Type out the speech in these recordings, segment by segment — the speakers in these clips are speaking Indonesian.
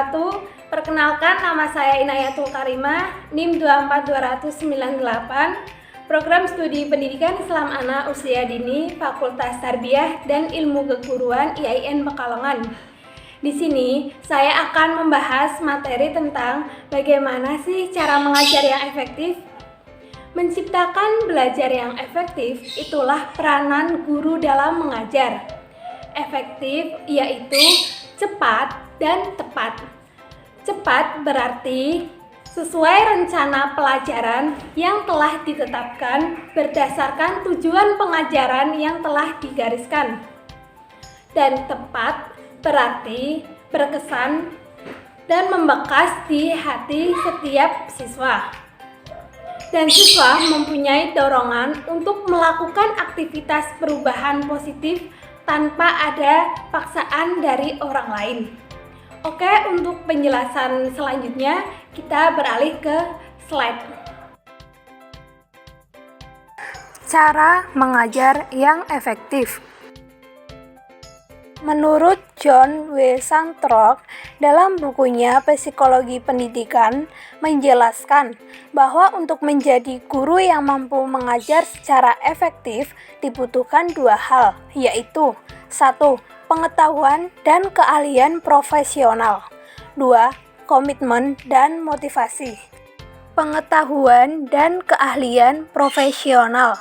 wabarakatuh. Perkenalkan, nama saya Inayatul Karimah, NIM 24298, Program Studi Pendidikan Islam Anak Usia Dini, Fakultas Tarbiyah dan Ilmu Keguruan IAIN Pekalongan. Di sini saya akan membahas materi tentang bagaimana sih cara mengajar yang efektif. Menciptakan belajar yang efektif itulah peranan guru dalam mengajar. Efektif yaitu cepat dan tepat. Cepat berarti sesuai rencana pelajaran yang telah ditetapkan berdasarkan tujuan pengajaran yang telah digariskan. Dan tepat berarti berkesan dan membekas di hati setiap siswa. Dan siswa mempunyai dorongan untuk melakukan aktivitas perubahan positif tanpa ada paksaan dari orang lain. Oke, untuk penjelasan selanjutnya kita beralih ke slide. Cara mengajar yang efektif. Menurut John W. Santrok, dalam bukunya Psikologi Pendidikan menjelaskan bahwa untuk menjadi guru yang mampu mengajar secara efektif dibutuhkan dua hal, yaitu 1. Pengetahuan dan keahlian profesional. 2. Komitmen dan motivasi. Pengetahuan dan keahlian profesional.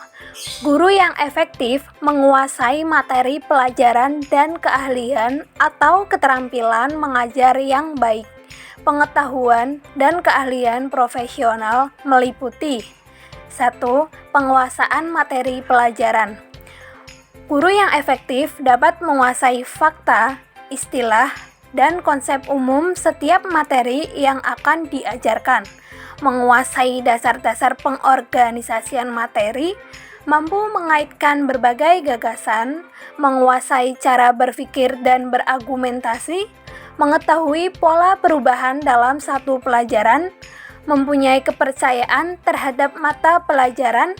Guru yang efektif menguasai materi pelajaran dan keahlian atau keterampilan mengajar yang baik. Pengetahuan dan keahlian profesional meliputi 1. Penguasaan materi pelajaran. Guru yang efektif dapat menguasai fakta, istilah, dan konsep umum setiap materi yang akan diajarkan, menguasai dasar-dasar pengorganisasian materi, mampu mengaitkan berbagai gagasan, menguasai cara berpikir dan berargumentasi, mengetahui pola perubahan dalam satu pelajaran, mempunyai kepercayaan terhadap mata pelajaran,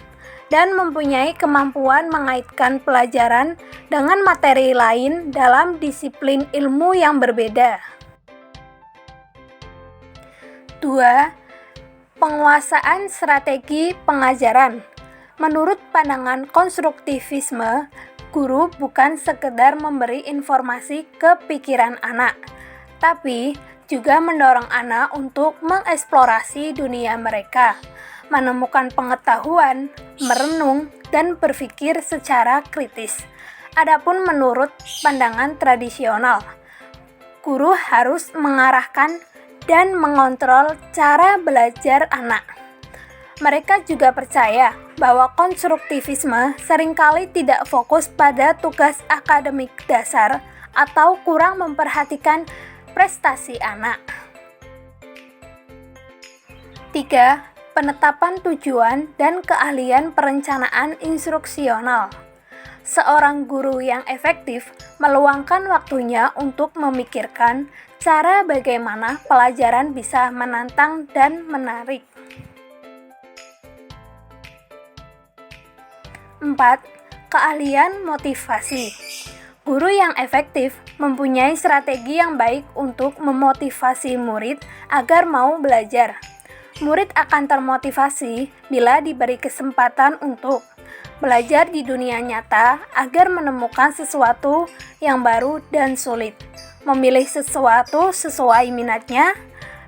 dan mempunyai kemampuan mengaitkan pelajaran dengan materi lain dalam disiplin ilmu yang berbeda. 2. Penguasaan strategi pengajaran. Menurut pandangan konstruktivisme, guru bukan sekedar memberi informasi ke pikiran anak, tapi juga mendorong anak untuk mengeksplorasi dunia mereka, menemukan pengetahuan, merenung, dan berpikir secara kritis. Adapun menurut pandangan tradisional, guru harus mengarahkan dan mengontrol cara belajar anak. Mereka juga percaya bahwa konstruktivisme seringkali tidak fokus pada tugas akademik dasar atau kurang memperhatikan prestasi anak. 3. Penetapan tujuan dan keahlian perencanaan instruksional. Seorang guru yang efektif meluangkan waktunya untuk memikirkan cara bagaimana pelajaran bisa menantang dan menarik. 4. Keahlian motivasi. Guru yang efektif mempunyai strategi yang baik untuk memotivasi murid agar mau belajar. Murid akan termotivasi bila diberi kesempatan untuk belajar di dunia nyata agar menemukan sesuatu yang baru dan sulit, memilih sesuatu sesuai minatnya,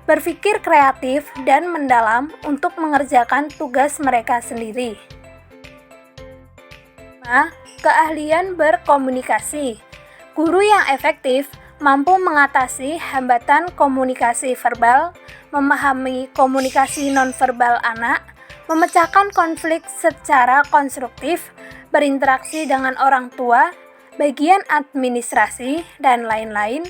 berpikir kreatif dan mendalam untuk mengerjakan tugas mereka sendiri. 5. Keahlian berkomunikasi. Guru yang efektif mampu mengatasi hambatan komunikasi verbal, memahami komunikasi nonverbal anak, memecahkan konflik secara konstruktif, berinteraksi dengan orang tua, bagian administrasi, dan lain-lain,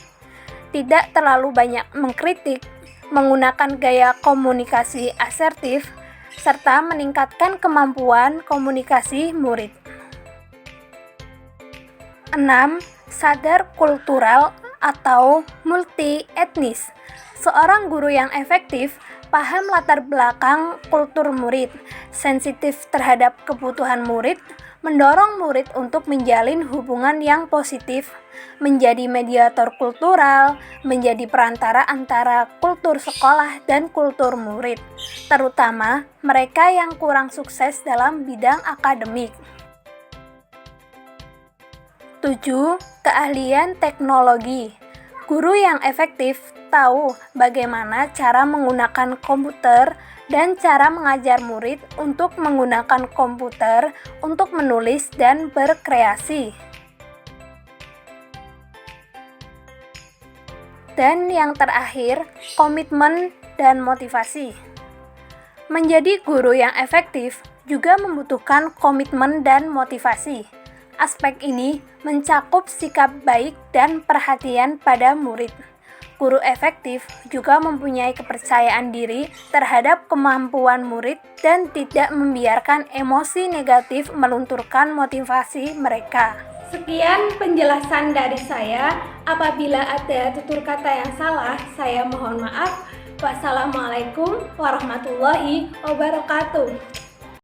tidak terlalu banyak mengkritik, menggunakan gaya komunikasi asertif, serta meningkatkan kemampuan komunikasi murid. 6. Sadar kultural atau multi-etnis. Seorang guru yang efektif paham latar belakang kultur murid, sensitif terhadap kebutuhan murid, mendorong murid untuk menjalin hubungan yang positif, menjadi mediator kultural, menjadi perantara antara kultur sekolah dan kultur murid, terutama mereka yang kurang sukses dalam bidang akademik. 7. Keahlian teknologi. Guru yang efektif tahu bagaimana cara menggunakan komputer dan cara mengajar murid untuk menggunakan komputer untuk menulis dan berkreasi. Dan yang terakhir, komitmen dan motivasi. Menjadi guru yang efektif juga membutuhkan komitmen dan motivasi. Aspek ini mencakup sikap baik dan perhatian pada murid. Guru efektif juga mempunyai kepercayaan diri terhadap kemampuan murid dan tidak membiarkan emosi negatif melunturkan motivasi mereka. Sekian penjelasan dari saya. Apabila ada tutur kata yang salah, saya mohon maaf. Wassalamualaikum warahmatullahi wabarakatuh.